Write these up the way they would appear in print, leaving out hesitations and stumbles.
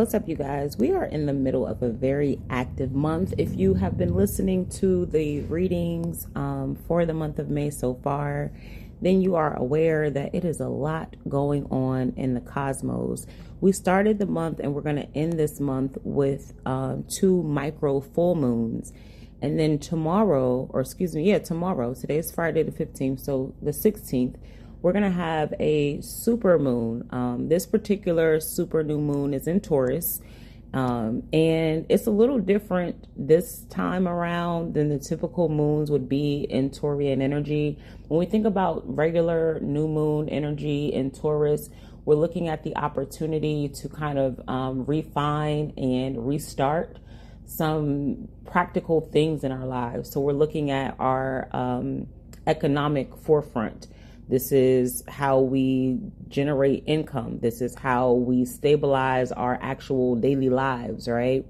What's up, you guys? We are in the middle of a very active month. If you have been listening to the readings for the month of May so far, then you are aware that it is a lot going on in the cosmos. We started the month and we're going to end this month with 2 micro full moons. And then tomorrow, today is Friday the 15th, so the 16th, we're going to have a super moon. This particular super new moon is in Taurus. And it's a little different this time around than the typical moons would be in Taurian energy. When we think about regular new moon energy in Taurus, we're looking at the opportunity to kind of refine and restart some practical things in our lives. So we're looking at our economic forefront. This is how we generate income. This is how we stabilize our actual daily lives, right?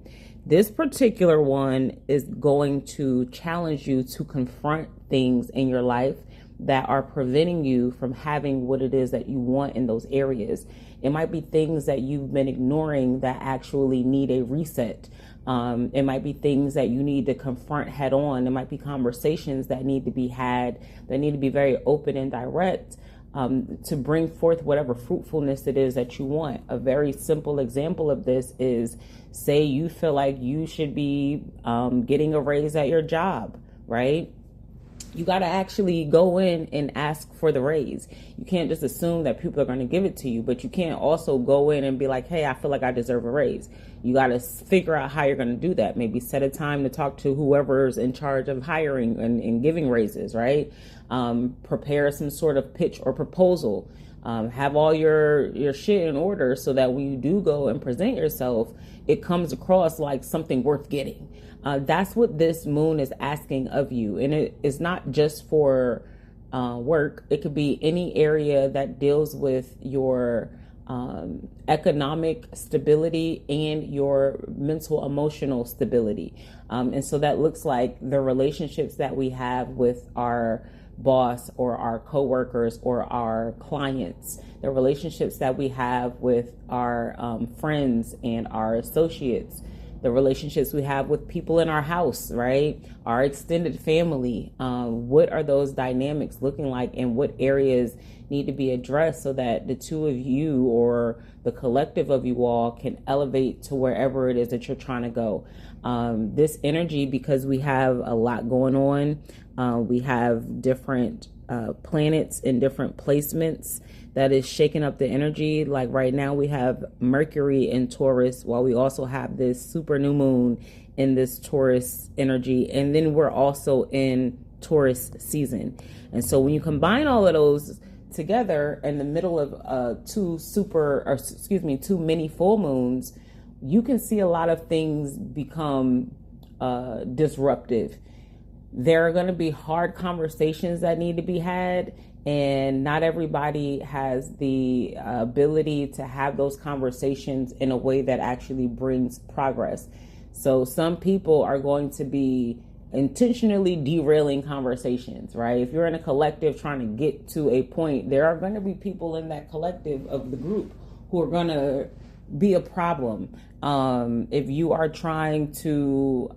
This particular one is going to challenge you to confront things in your life that are preventing you from having what it is that you want in those areas. It might be things that you've been ignoring that actually need a reset. It might be things that you need to confront head on. It might be conversations that need to be had, that need to be very open and direct to bring forth whatever fruitfulness it is that you want. A very simple example of this is, say you feel like you should be getting a raise at your job, right? You got to actually go in and ask for the raise. You can't just assume that people are going to give it to you, but you can't also go in and be like, hey, I feel like I deserve a raise. You got to figure out how you're going to do that. Maybe set a time to talk to whoever's in charge of hiring and giving raises, right? Prepare some sort of pitch or proposal. Have all your shit in order so that when you do go and present yourself, it comes across like something worth getting. That's what this moon is asking of you. And it is not just for work. It could be any area that deals with your economic stability and your mental emotional stability. And so that looks like the relationships that we have with our boss or our coworkers or our clients, the relationships that we have with our friends and our associates, the relationships we have with people in our house, right? Our extended family. What are those dynamics looking like, and what areas need to be addressed so that the two of you or the collective of you all can elevate to wherever it is that you're trying to go. This energy, because we have a lot going on, we have different planets in different placements that is shaking up the energy. Like right now we have Mercury in Taurus, while we also have this super new moon in this Taurus energy. And then we're also in Taurus season. And so when you combine all of those together in the middle of two mini full moons, you can see a lot of things become disruptive. There are going to be hard conversations that need to be had, and not everybody has the ability to have those conversations in a way that actually brings progress. So some people are going to be intentionally derailing conversations, right? If you're in a collective trying to get to a point, there are going to be people in that collective of the group who are going to be a problem. If you are trying to,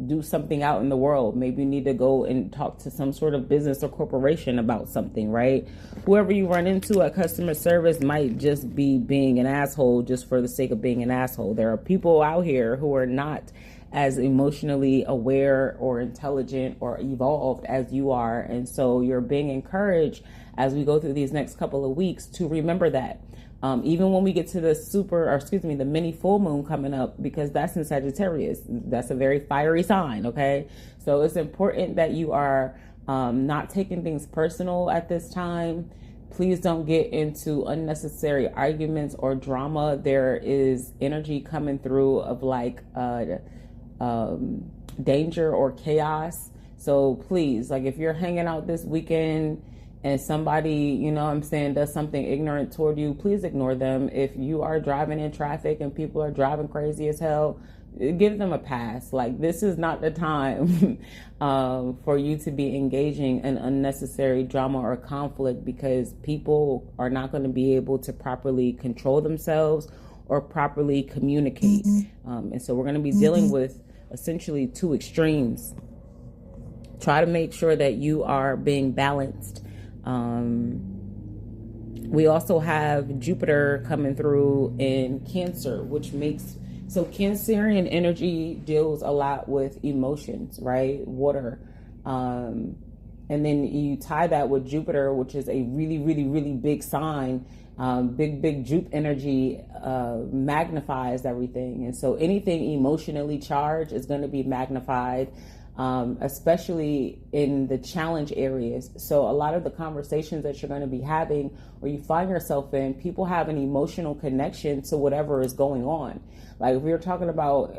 do something out in the world, maybe you need to go and talk to some sort of business or corporation about something, right? Whoever you run into at customer service might just be being an asshole just for the sake of being an asshole. There are people out here who are not as emotionally aware or intelligent or evolved as you are. And so you're being encouraged as we go through these next couple of weeks to remember that. Even when we get to the mini full moon coming up, because that's in Sagittarius, that's a very fiery sign, okay? So it's important that you are not taking things personal at this time. Please don't get into unnecessary arguments or drama. There is energy coming through of like danger or chaos. So please, like if you're hanging out this weekend and somebody, does something ignorant toward you, please ignore them. If you are driving in traffic and people are driving crazy as hell, give them a pass. Like, this is not the time for you to be engaging in unnecessary drama or conflict, because people are not going to be able to properly control themselves or properly communicate. And so we're going to be dealing with essentially two extremes. Try to make sure that you are being balanced. We also have Jupiter coming through in Cancer, which makes, so Cancerian energy deals a lot with emotions, right? Water. And then you tie that with Jupiter, which is a really, really, really big sign. Big Jupe energy magnifies everything. And so anything emotionally charged is going to be magnified. Especially in the challenge areas. So a lot of the conversations that you're going to be having or you find yourself in, people have an emotional connection to whatever is going on. Like if we were talking about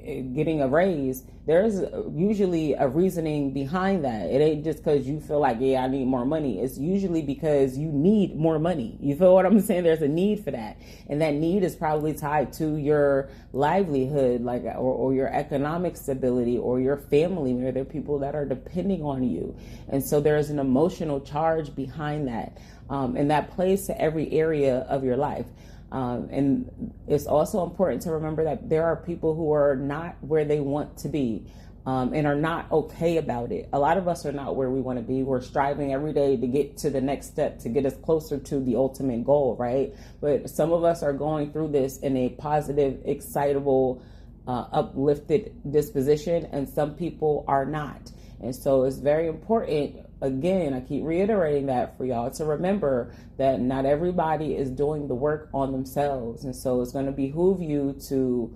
getting a raise, there's usually a reasoning behind that. It ain't just because you feel like, yeah, I need more money. It's usually because you need more money. You feel what I'm saying? There's a need for that. And that need is probably tied to your livelihood, like, or your economic stability or your family, or there are people that are depending on you. And so there's an emotional charge behind that. And that plays to every area of your life. And it's also important to remember that there are people who are not where they want to be, and are not okay about it. A lot of us are not where we want to be. We're striving every day to get to the next step, to get us closer to the ultimate goal, right? But some of us are going through this in a positive, excitable, uplifted disposition, and some people are not. And so it's very important, again, I keep reiterating that for y'all to remember that not everybody is doing the work on themselves. And so it's going to behoove you to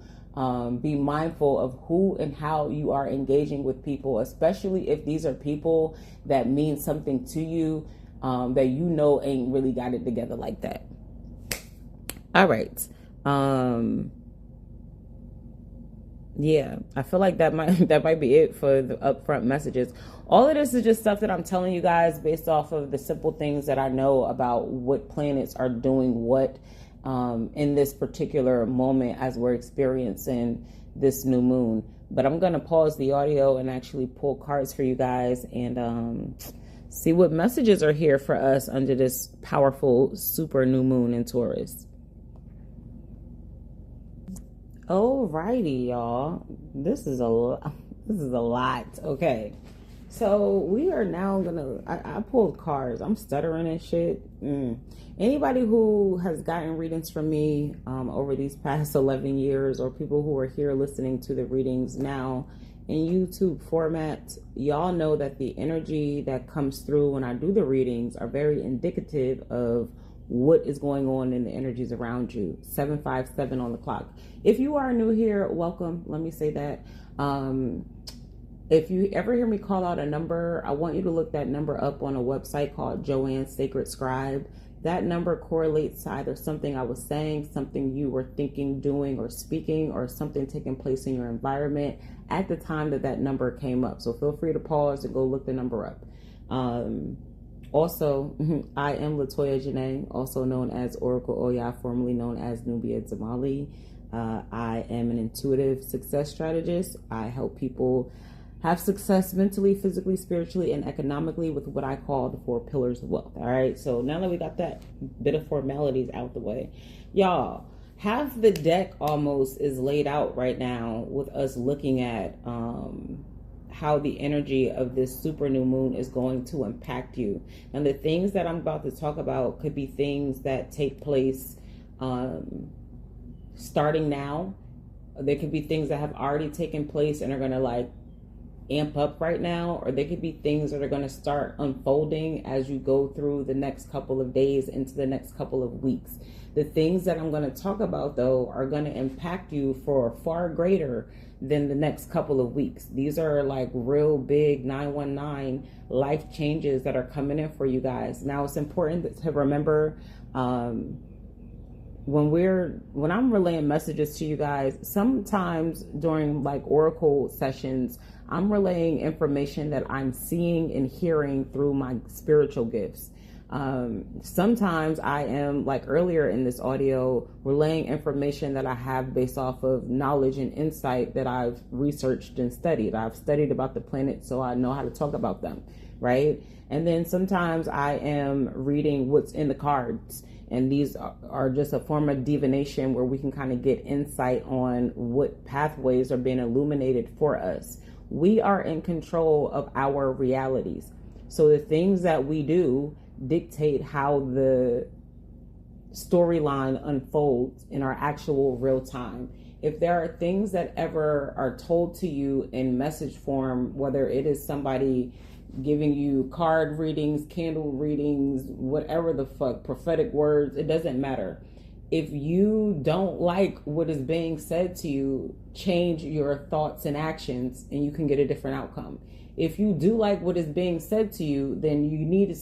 be mindful of who and how you are engaging with people, especially if these are people that mean something to you, that you know ain't really got it together like that. All right. Yeah, I feel like that might be it for the upfront messages. All of this is just stuff that I'm telling you guys based off of the simple things that I know about what planets are doing what in this particular moment as we're experiencing this new moon. But I'm going to pause the audio and actually pull cards for you guys and see what messages are here for us under this powerful super new moon in Taurus. Alrighty, y'all. This is a lot. Okay. So we are now gonna, I pulled cards. I'm stuttering and shit. Anybody who has gotten readings from me over these past 11 years, or people who are here listening to the readings now in YouTube format, y'all know that the energy that comes through when I do the readings are very indicative of what is going on in the energies around you. 757 on the clock. If you are new here, welcome. Let me say that. If you ever hear me call out a number, I want you to look that number up on a website called Joanne's Sacred Scribe. That number correlates to either something I was saying, something you were thinking, doing, or speaking, or something taking place in your environment at the time that number came up. So feel free to pause and go look the number up. Also, I am LaToya Janae, also known as OracleOya, formerly known as Nubia Zamali. I am an intuitive success strategist. I help people have success mentally, physically, spiritually, and economically with what I call the 4 pillars of wealth. All right. So now that we got that bit of formalities out the way, y'all, half the deck almost is laid out right now with us looking at how the energy of this super new moon is going to impact you. And the things that I'm about to talk about could be things that take place starting now. There could be things that have already taken place and are going to like amp up right now, or they could be things that are going to start unfolding as you go through the next couple of days into the next couple of weeks. The things that I'm going to talk about, though, are going to impact you for far greater than the next couple of weeks. These are like real big 919 life changes that are coming in for you guys. Now, it's important to remember when I'm relaying messages to you guys, sometimes during like oracle sessions, I'm relaying information that I'm seeing and hearing through my spiritual gifts. Sometimes I am, like earlier in this audio, relaying information that I have based off of knowledge and insight that I've researched and studied. I've studied about the planet, so I know how to talk about them, right? And then sometimes I am reading what's in the cards. And these are just a form of divination where we can kind of get insight on what pathways are being illuminated for us. We are in control of our realities. So the things that we do dictate how the storyline unfolds in our actual real time. If there are things that ever are told to you in message form, whether it is somebody giving you card readings, candle readings, whatever the fuck, prophetic words, it doesn't matter. If you don't like what is being said to you, change your thoughts and actions and you can get a different outcome. If you do like what is being said to you, then you need to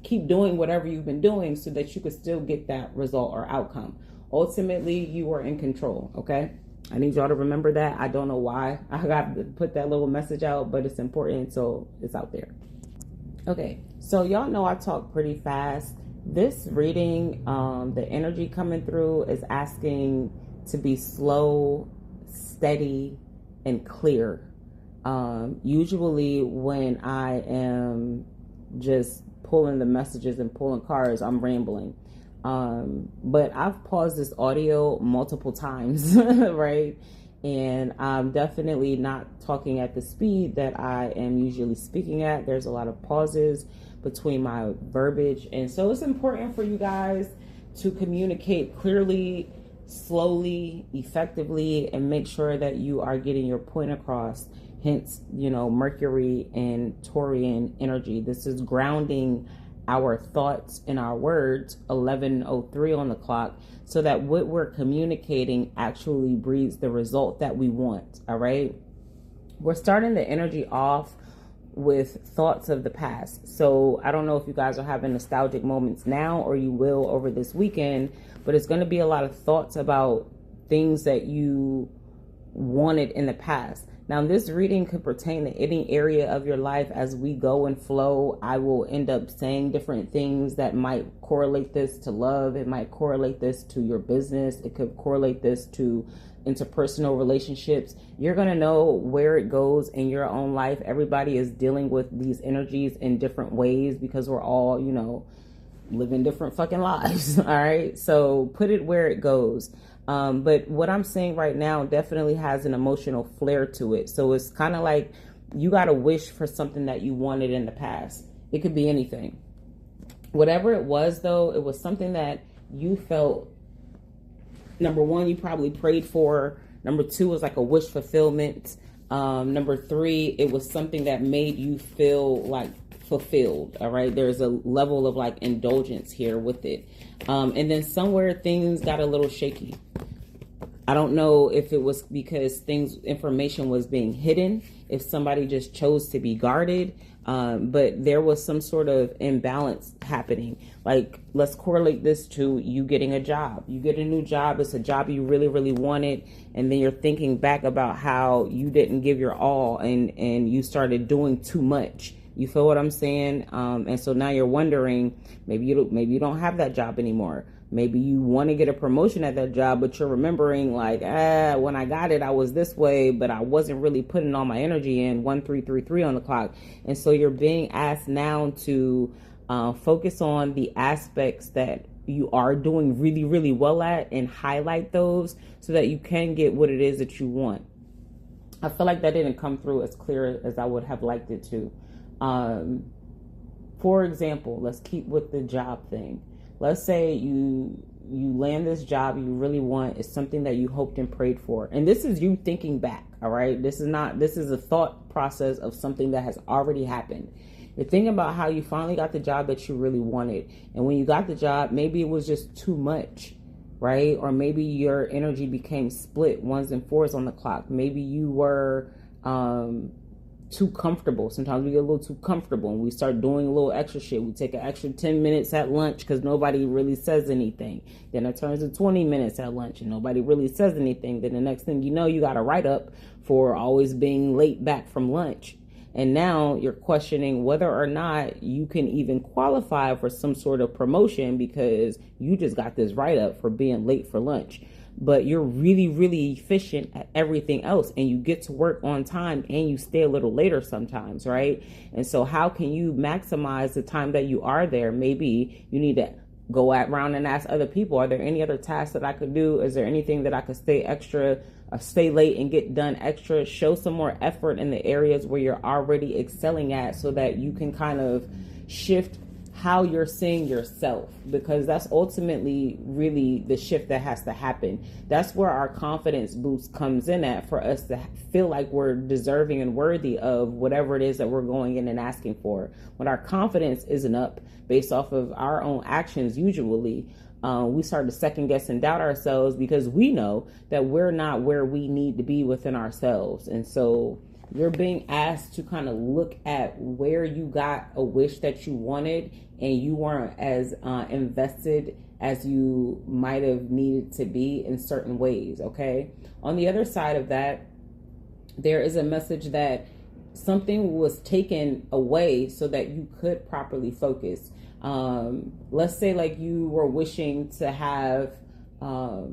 keep doing whatever you've been doing so that you could still get that result or outcome. Ultimately, you are in control, okay? I need y'all to remember that. I don't know why I got to put that little message out, but it's important, so it's out there. Okay, so y'all know I talk pretty fast. This reading, the energy coming through is asking to be slow, steady, and clear. Usually when I am just pulling the messages and pulling cards, I'm rambling. But I've paused this audio multiple times, right? And I'm definitely not talking at the speed that I am usually speaking at. There's a lot of pauses between my verbiage. And so it's important for you guys to communicate clearly, slowly, effectively, and make sure that you are getting your point across. Hence, Mercury and Taurian energy. This is grounding our thoughts and our words, 11:03 on the clock, so that what we're communicating actually breeds the result that we want. All right. We're starting the energy off with thoughts of the past. So I don't know if you guys are having nostalgic moments now or you will over this weekend, but it's going to be a lot of thoughts about things that you wanted in the past. Now, this reading could pertain to any area of your life. As we go and flow, I will end up saying different things that might correlate this to love. It might correlate this to your business. It could correlate this to interpersonal relationships. You're going to know where it goes in your own life. Everybody is dealing with these energies in different ways because we're all, living different fucking lives. All right. So put it where it goes. But what I'm saying right now definitely has an emotional flair to it. So it's kind of like you got to wish for something that you wanted in the past. It could be anything. Whatever it was, though, it was something that you felt, number one, you probably prayed for. Number two was like a wish fulfillment. Number three, it was something that made you feel like fulfilled. All right. There's a level of like indulgence here with it. And then somewhere things got a little shaky. I don't know if it was because information was being hidden, if somebody just chose to be guarded, but there was some sort of imbalance happening. Like, let's correlate this to you getting a job. You get a new job. It's a job you really, really wanted. And then you're thinking back about how you didn't give your all and you started doing too much. You feel what I'm saying? And so now you're wondering, maybe you don't have that job anymore. Maybe you want to get a promotion at that job, but you're remembering like, when I got it, I was this way, but I wasn't really putting all my energy in. 1333 on the clock. And so you're being asked now to focus on the aspects that you are doing really, really well at and highlight those so that you can get what it is that you want. I feel like that didn't come through as clear as I would have liked it to. For example, let's keep with the job thing. Let's say you land this job you really want. It's something that you hoped and prayed for. And this is you thinking back, all right? This is a thought process of something that has already happened. You're thinking about how you finally got the job that you really wanted. And when you got the job, maybe it was just too much, right? Or maybe your energy became split, 1s and 4s on the clock. Maybe you were too comfortable. Sometimes we get a little too comfortable and we start doing a little extra shit. We take an extra 10 minutes at lunch because nobody really says anything. Then it turns to 20 minutes at lunch and nobody really says anything. Then the next thing you know, you got a write up for always being late back from lunch. And now you're questioning whether or not you can even qualify for some sort of promotion because you just got this write up for being late for lunch. But you're really, really efficient at everything else and you get to work on time and you stay a little later sometimes, right? And so how can you maximize the time that you are there? Maybe you need to go around and ask other people, are there any other tasks that I could do? Is there anything that I could stay late and get done extra? Show some more effort in the areas where you're already excelling at, so that you can kind of shift how you're seeing yourself, because that's ultimately really the shift that has to happen. That's where our confidence boost comes in at, for us to feel like we're deserving and worthy of whatever it is that we're going in and asking for. When our confidence isn't up based off of our own actions, usually we start to second guess and doubt ourselves, because we know that we're not where we need to be within ourselves. And so you're being asked to kind of look at where you got a wish that you wanted and you weren't as invested as you might have needed to be in certain ways, okay? On the other side of that, there is a message that something was taken away so that you could properly focus. Let's say like you were wishing to have a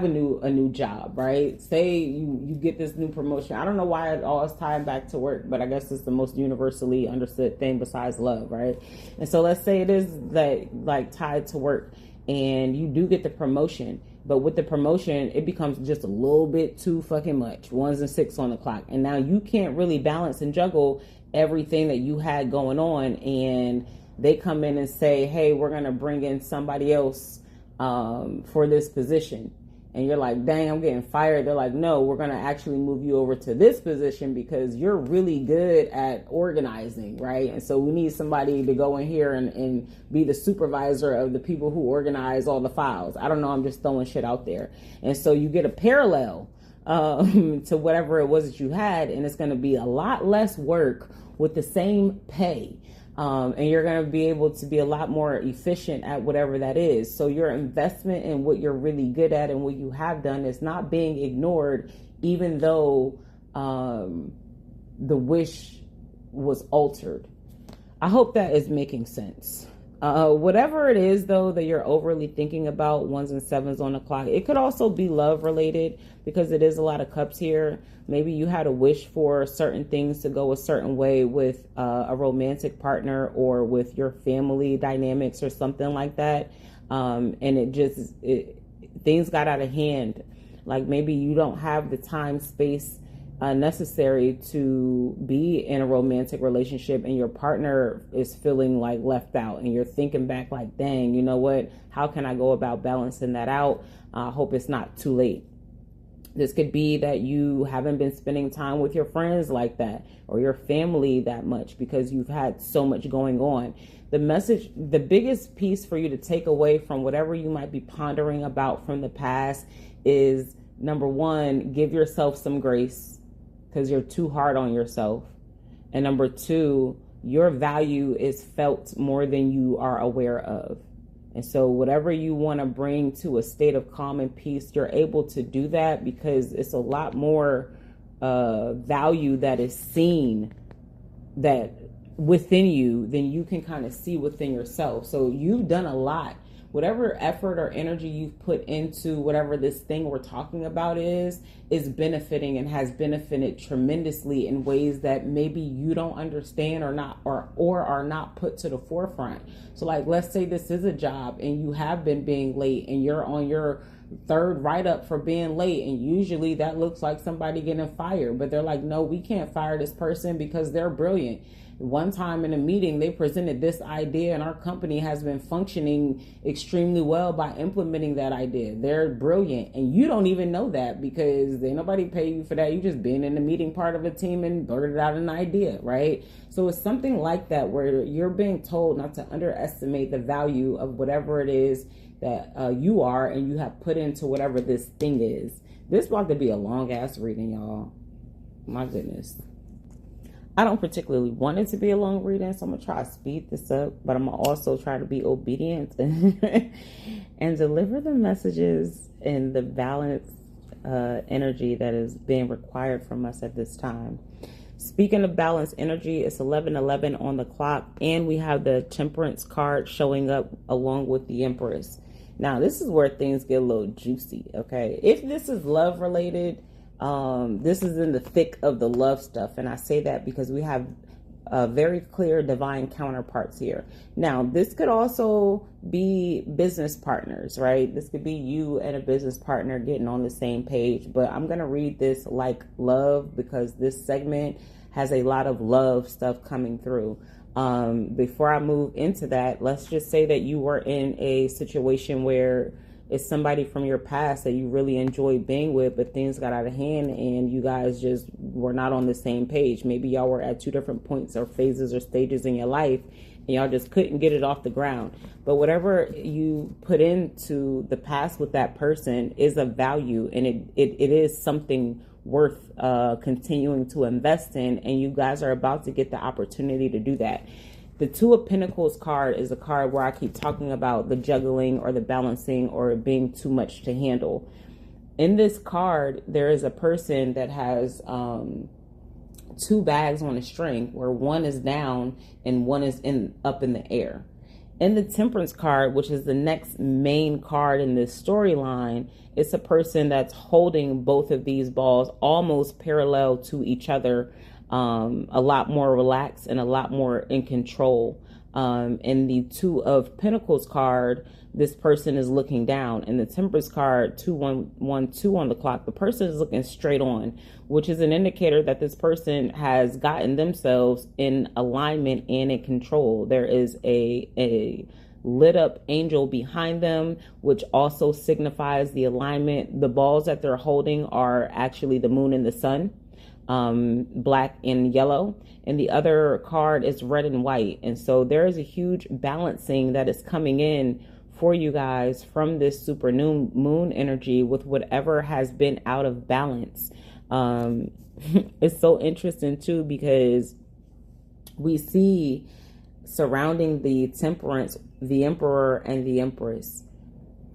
new job, right? Say you get this new promotion. I don't know why it always ties back to work, but I guess it's the most universally understood thing besides love, right? And so let's say it is that like tied to work, and you do get the promotion, but with the promotion it becomes just a little bit too fucking much, 1s and 6s on the clock, and now you can't really balance and juggle everything that you had going on. And they come in and say, hey, we're gonna bring in somebody else for this position. And you're like, dang, I'm getting fired. They're like, no, we're going to actually move you over to this position because you're really good at organizing, right? And so we need somebody to go in here and be the supervisor of the people who organize all the files. I don't know. I'm just throwing shit out there. And so you get a parallel to whatever it was that you had, and it's going to be a lot less work with the same pay. And you're going to be able to be a lot more efficient at whatever that is. So your investment in what you're really good at and what you have done is not being ignored, even though the wish was altered. I hope that is making sense. Whatever it is, though, that you're overly thinking about, 1s and 7s on the clock, it could also be love related, because it is a lot of cups here. Maybe you had a wish for certain things to go a certain way with a romantic partner or with your family dynamics or something like that. And things got out of hand. Like maybe you don't have the time, space necessary to be in a romantic relationship, and your partner is feeling like left out, and you're thinking back like, dang, you know what? How can I go about balancing that out? I hope it's not too late. This could be that you haven't been spending time with your friends like that, or your family that much, because you've had so much going on. The message, the biggest piece for you to take away from whatever you might be pondering about from the past is, number one, give yourself some grace, because you're too hard on yourself. And number two, your value is felt more than you are aware of. And so whatever you want to bring to a state of calm and peace, you're able to do that, because it's a lot more value that is seen that within you than you can kind of see within yourself. So you've done a lot. Whatever effort or energy you've put into whatever this thing we're talking about is benefiting and has benefited tremendously in ways that maybe you don't understand or not, or are not put to the forefront. So like, let's say this is a job and you have been being late and you're on your third write-up for being late, and usually that looks like somebody getting fired, but they're like, no, we can't fire this person because they're brilliant. One time in a meeting, they presented this idea, and our company has been functioning extremely well by implementing that idea. They're brilliant, and you don't even know that, because ain't nobody pay you for that. You just being in the meeting part of a team and blurted out an idea, right? So it's something like that, where you're being told not to underestimate the value of whatever it is that you are and you have put into whatever this thing is. This is about to be a long ass reading, y'all. My goodness. I don't particularly want it to be a long reading, so I'm going to try to speed this up, but I'm going to also try to be obedient and deliver the messages in the balanced energy that is being required from us at this time. Speaking of balanced energy, it's 11:11 on the clock, and we have the Temperance card showing up along with the Empress. Now, this is where things get a little juicy, okay? If this is love related, this is in the thick of the love stuff, and I say that because we have very clear divine counterparts here. Now, this could also be business partners, right? This could be you and a business partner getting on the same page, but I'm going to read this like love because this segment has a lot of love stuff coming through. Before I move into that, let's just say that you were in a situation where it's somebody from your past that you really enjoyed being with, but things got out of hand and you guys just were not on the same page. Maybe y'all were at two different points or phases or stages in your life and y'all just couldn't get it off the ground. But whatever you put into the past with that person is of value, and it is something worth continuing to invest in, and you guys are about to get the opportunity to do that. The Two of Pentacles card is a card where I keep talking about the juggling or the balancing or being too much to handle. In this card, there is a person that has two bags on a string, where one is down and one is up in the air. In the Temperance card, which is the next main card in this storyline, it's a person that's holding both of these balls almost parallel to each other, a lot more relaxed and a lot more in control. In the Two of Pentacles card, this person is looking down. In the Temperance card, 2112 on the clock, the person is looking straight on, which is an indicator that this person has gotten themselves in alignment and in control. There is a lit up angel behind them, which also signifies the alignment. The balls that they're holding are actually the moon and the sun, black and yellow, and the other card is red and white. And so there is a huge balancing that is coming in for you guys from this super new moon energy with whatever has been out of balance. It's so interesting too, because we see surrounding the Temperance, the Emperor and the Empress.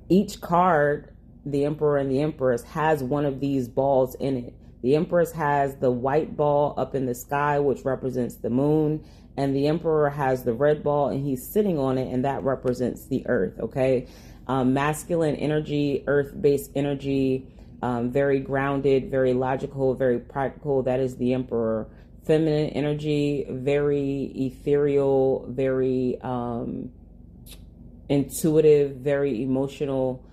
Each card, the Emperor and the Empress, has one of these balls in it. The Empress has the white ball up in the sky, which represents the moon, and the Emperor has the red ball and he's sitting on it, and that represents the earth. Okay. Masculine energy, earth-based energy, very grounded, very logical, very practical. That is the Emperor. Feminine energy, very ethereal, very intuitive, very emotional,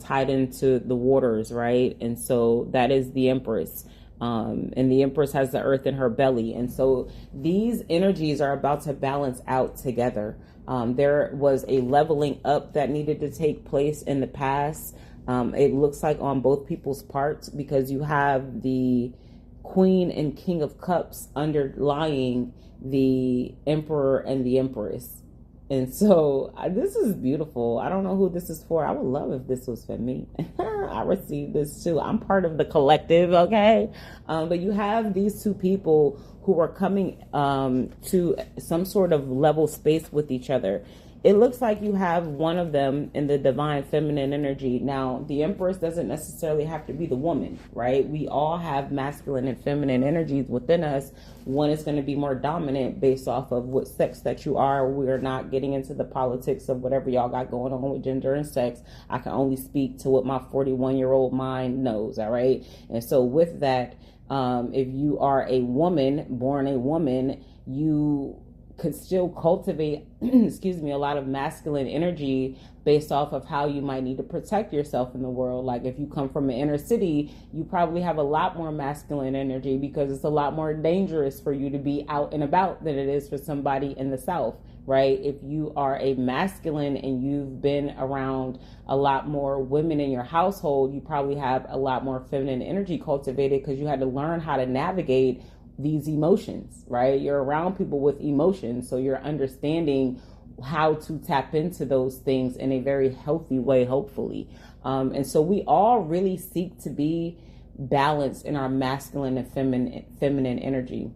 tied into the waters, right? And so that is the Empress. And the Empress has the earth in her belly. And so these energies are about to balance out together. There was a leveling up that needed to take place in the past. It looks like on both people's parts, because you have the Queen and King of Cups underlying the Emperor and the Empress. And so this is beautiful. I don't know who this is for. I would love if this was for me. I received this too. I'm part of the collective, okay? But you have these two people who are coming to some sort of level space with each other. It looks like you have one of them in the divine feminine energy. Now, the Empress doesn't necessarily have to be the woman, right? We all have masculine and feminine energies within us. One is going to be more dominant based off of what sex that you are. We're not getting into the politics of whatever y'all got going on with gender and sex. I can only speak to what my 41-year-old mind knows, all right? And so with that, if you are a woman, born a woman, you could still cultivate, excuse me, a lot of masculine energy based off of how you might need to protect yourself in the world. Like if you come from an inner city, you probably have a lot more masculine energy because it's a lot more dangerous for you to be out and about than it is for somebody in the South, right? If you are a masculine and you've been around a lot more women in your household, you probably have a lot more feminine energy cultivated because you had to learn how to navigate these emotions, right? You're around people with emotions, so you're understanding how to tap into those things in a very healthy way, hopefully. And so we all really seek to be balanced in our masculine and feminine energy.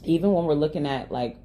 Even when we're looking at like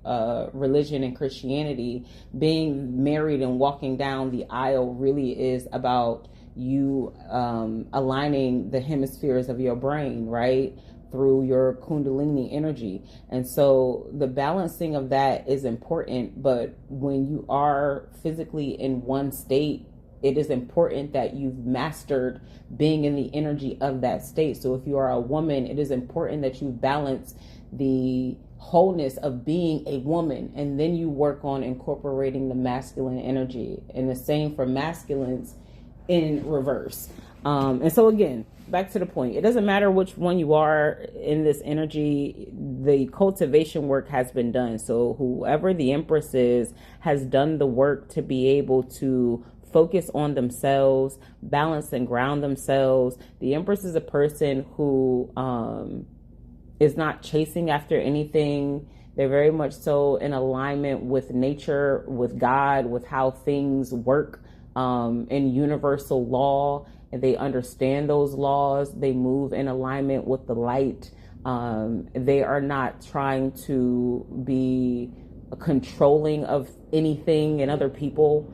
religion and Christianity, being married and walking down the aisle really is about you aligning the hemispheres of your brain, right? Through your Kundalini energy. And so the balancing of that is important. But when you are physically in one state it is important that you've mastered being in the energy of that state. So if you are a woman, it is important that you balance the wholeness of being a woman, and then you work on incorporating the masculine energy, and the same for masculines in reverse. And so again, back to the point, it doesn't matter which one you are in this energy, the cultivation work has been done. So whoever the Empress is has done the work to be able to focus on themselves, balance and ground themselves. The Empress is a person who is not chasing after anything. They're very much so in alignment with nature, with God, with how things work in universal law. And they understand those laws. They move in alignment with the light. They are not trying to be controlling of anything and other people.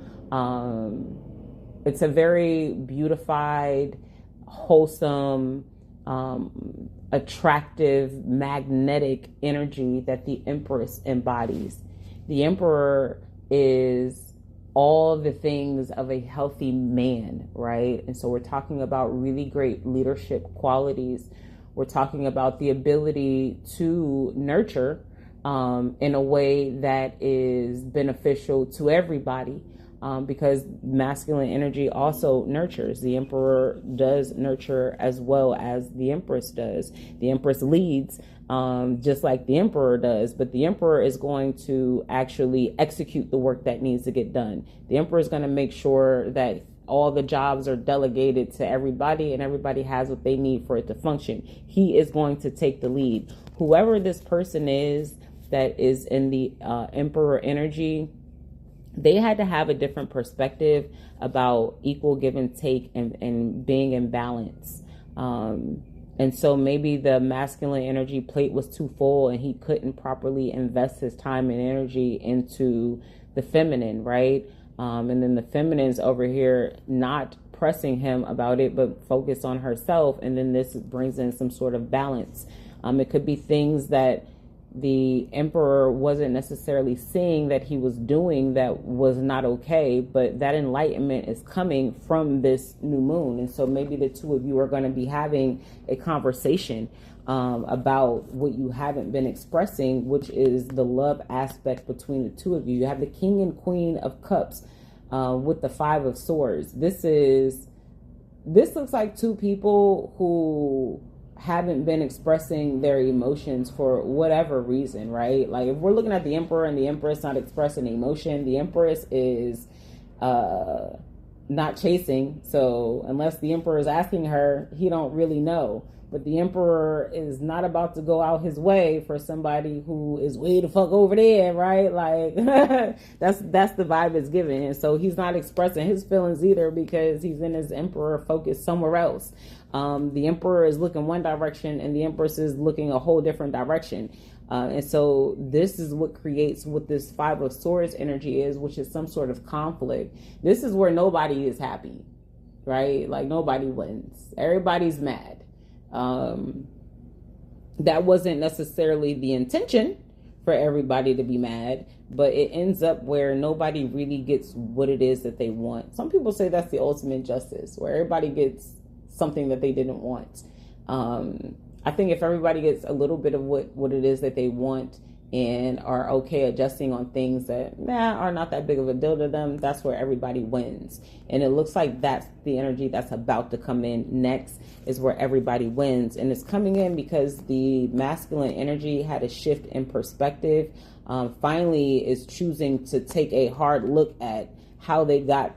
It's a very beautified, wholesome, attractive, magnetic energy that the Empress embodies. The Emperor is all the things of a healthy man, right? And so we're talking about really great leadership qualities. We're talking about the ability to nurture in a way that is beneficial to everybody, because masculine energy also nurtures. The Emperor does nurture as well as the Empress does. The Empress leads just like the Emperor does, but the Emperor is going to actually execute the work that needs to get done. The Emperor is going to make sure that all the jobs are delegated to everybody and everybody has what they need for it to function. He is going to take the lead. Whoever this person is that is in the Emperor energy, they had to have a different perspective about equal give and take and being in balance. And so maybe the masculine energy plate was too full and he couldn't properly invest his time and energy into the feminine, right? And then the feminine's over here not pressing him about it, but focus on herself. And then this brings in some sort of balance. It could be things that the Emperor wasn't necessarily seeing that he was doing that was not okay, but that enlightenment is coming from this new moon. And so maybe the two of you are going to be having a conversation about what you haven't been expressing, which is the love aspect between the two of you. You have the King and Queen of Cups with the Five of Swords. This looks like two people who haven't been expressing their emotions for whatever reason, right? Like if we're looking at the Emperor and the Empress not expressing emotion, the Empress is not chasing. So unless the Emperor is asking her, he don't really know. But the Emperor is not about to go out his way for somebody who is way the fuck over there, right? Like that's the vibe it's given. And so he's not expressing his feelings either because he's in his Emperor focus somewhere else. The Emperor is looking one direction and the Empress is looking a whole different direction. And so this is what creates what this Five of Swords energy is, which is some sort of conflict. This is where nobody is happy, right? Like nobody wins. Everybody's mad. That wasn't necessarily the intention for everybody to be mad, but it ends up where nobody really gets what it is that they want. Some people say that's the ultimate justice, where everybody gets something that they didn't want. I think if everybody gets a little bit of what it is that they want and are okay adjusting on things that are not that big of a deal to them, that's where everybody wins. And it looks like that's the energy that's about to come in next, is where everybody wins. And it's coming in because the masculine energy had a shift in perspective, finally is choosing to take a hard look at how they got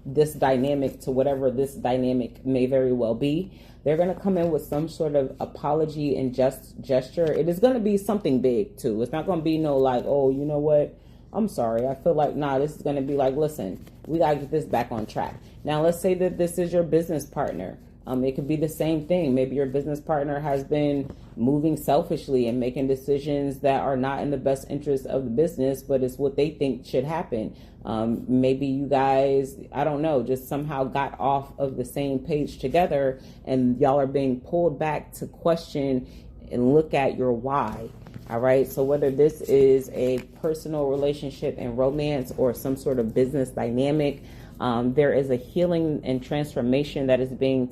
this dynamic to whatever this dynamic may very well be. They're going to come in with some sort of apology and gesture. It is going to be something big too. It's not going to be no like, oh, you know what? I'm sorry. I feel like, this is going to be like, listen, we got to get this back on track. Now, let's say that this is your business partner. It could be the same thing. Maybe your business partner has been moving selfishly and making decisions that are not in the best interest of the business, but it's what they think should happen. Maybe you guys, I don't know, just somehow got off of the same page together and y'all are being pulled back to question and look at your why. All right. So whether this is a personal relationship and romance or some sort of business dynamic, There is a healing and transformation that is going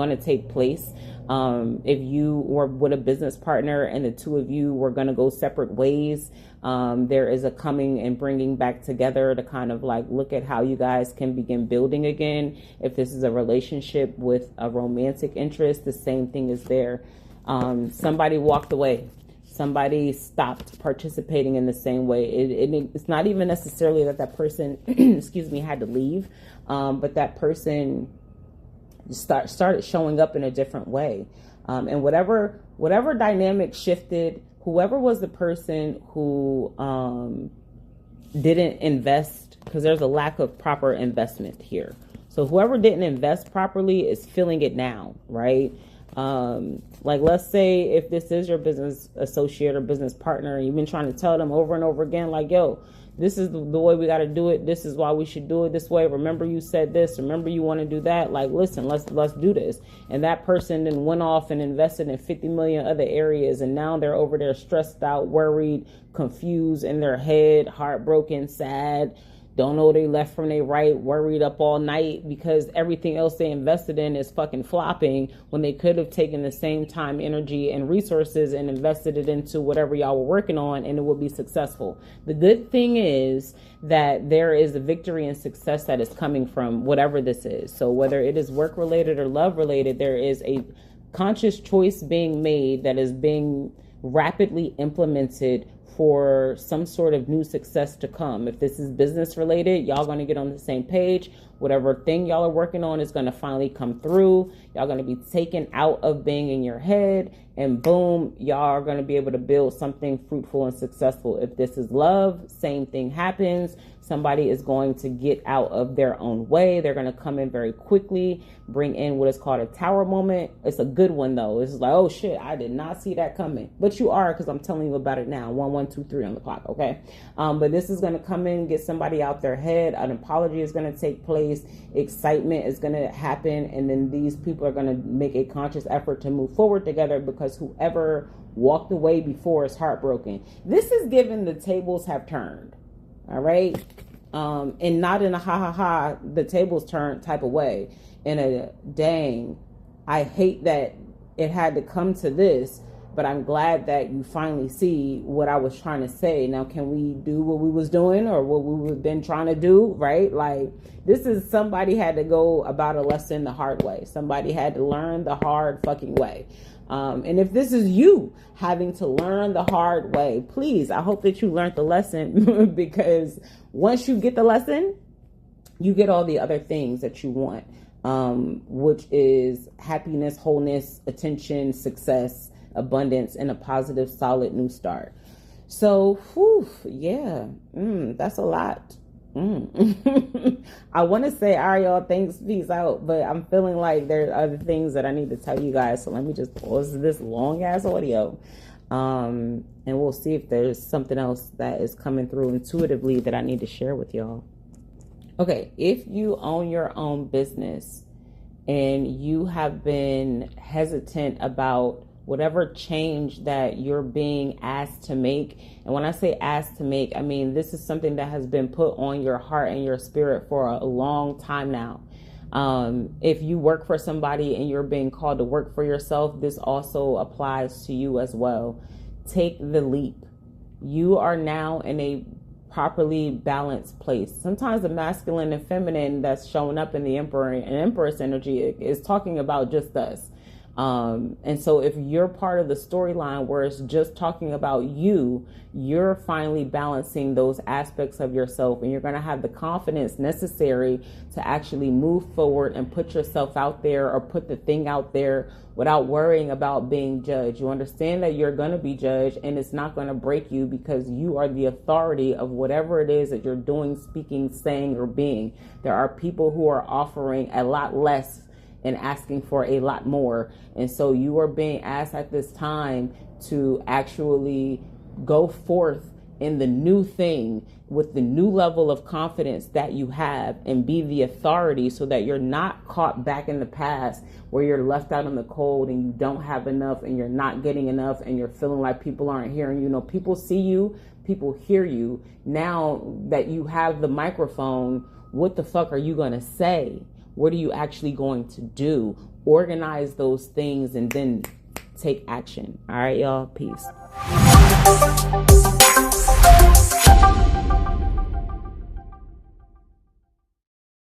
to take place. If you were with a business partner and the two of you were going to go separate ways, there is a coming and bringing back together to kind of like look at how you guys can begin building again. If this is a relationship with a romantic interest, the same thing is there. Somebody walked away. Somebody stopped participating in the same way. It's not even necessarily that person, excuse me, had to leave, but that person started showing up in a different way. And whatever dynamic shifted, whoever was the person who didn't invest, because there's a lack of proper investment here. So whoever didn't invest properly is feeling it now, right? Like, let's say if this is your business associate or business partner, and you've been trying to tell them over and over again, like, yo, this is the way we got to do it. This is why we should do it this way. Remember you said this. Remember you want to do that. Like, listen, let's do this. And that person then went off and invested in 50 million other areas. And now they're over there stressed out, worried, confused in their head, heartbroken, sad. Don't know they left from their right, worried up all night because everything else they invested in is fucking flopping when they could have taken the same time, energy, and resources and invested it into whatever y'all were working on, and it would be successful. The good thing is that there is a victory and success that is coming from whatever this is. So whether it is work related or love related, there is a conscious choice being made that is being rapidly implemented for some sort of new success to come. If this is business related, y'all going to get on the same page. Whatever thing y'all are working on is going to finally come through. Y'all going to be taken out of being in your head, and boom, y'all are going to be able to build something fruitful and successful. If this is love, same thing happens. Somebody is going to get out of their own way. They're going to come in very quickly, bring in what is called a tower moment. It's a good one though. It's like, oh shit, I did not see that coming. But you are, because I'm telling you about it now. 1, 1, 2, 3 on the clock, okay? But this is going to come in, get somebody out their head. An apology is going to take place. Excitement is going to happen. And then these people are going to make a conscious effort to move forward together, because whoever walked away before is heartbroken. This is given the tables have turned. All right. And not in a the tables turned type of way. In a dang, I hate that it had to come to this, but I'm glad that you finally see what I was trying to say. Now, can we do what we was doing or what we've been trying to do? Right? Like, this is somebody had to go about a lesson the hard way. Somebody had to learn the hard fucking way. And if this is you having to learn the hard way, please, I hope that you learned the lesson, because once you get the lesson, you get all the other things that you want, which is happiness, wholeness, attention, success, abundance, and a positive, solid new start. So, whew, yeah, that's a lot. I want to say, all right, y'all, thanks, peace out, but I'm feeling like there are other things that I need to tell you guys. So let me just pause this long ass audio, and we'll see if there's something else that is coming through intuitively that I need to share with y'all. Okay, if you own your own business and you have been hesitant about whatever change that you're being asked to make. And when I say asked to make, I mean, this is something that has been put on your heart and your spirit for a long time now. If you work for somebody and you're being called to work for yourself, this also applies to you as well. Take the leap. You are now in a properly balanced place. Sometimes the masculine and feminine that's showing up in the Emperor and Empress energy is talking about just us. And so if you're part of the storyline where it's just talking about you, you're finally balancing those aspects of yourself, and you're going to have the confidence necessary to actually move forward and put yourself out there, or put the thing out there without worrying about being judged. You understand that you're going to be judged, and it's not going to break you, because you are the authority of whatever it is that you're doing, speaking, saying, or being. There are people who are offering a lot less and asking for a lot more. And so you are being asked at this time to actually go forth in the new thing with the new level of confidence that you have, and be the authority, so that you're not caught back in the past where you're left out in the cold and you don't have enough and you're not getting enough and you're feeling like people aren't hearing you. No, people see you, people hear you. Now that you have the microphone, What the fuck are you going to say? What are you actually going to do? Organize those things and then take action. All right, y'all. Peace.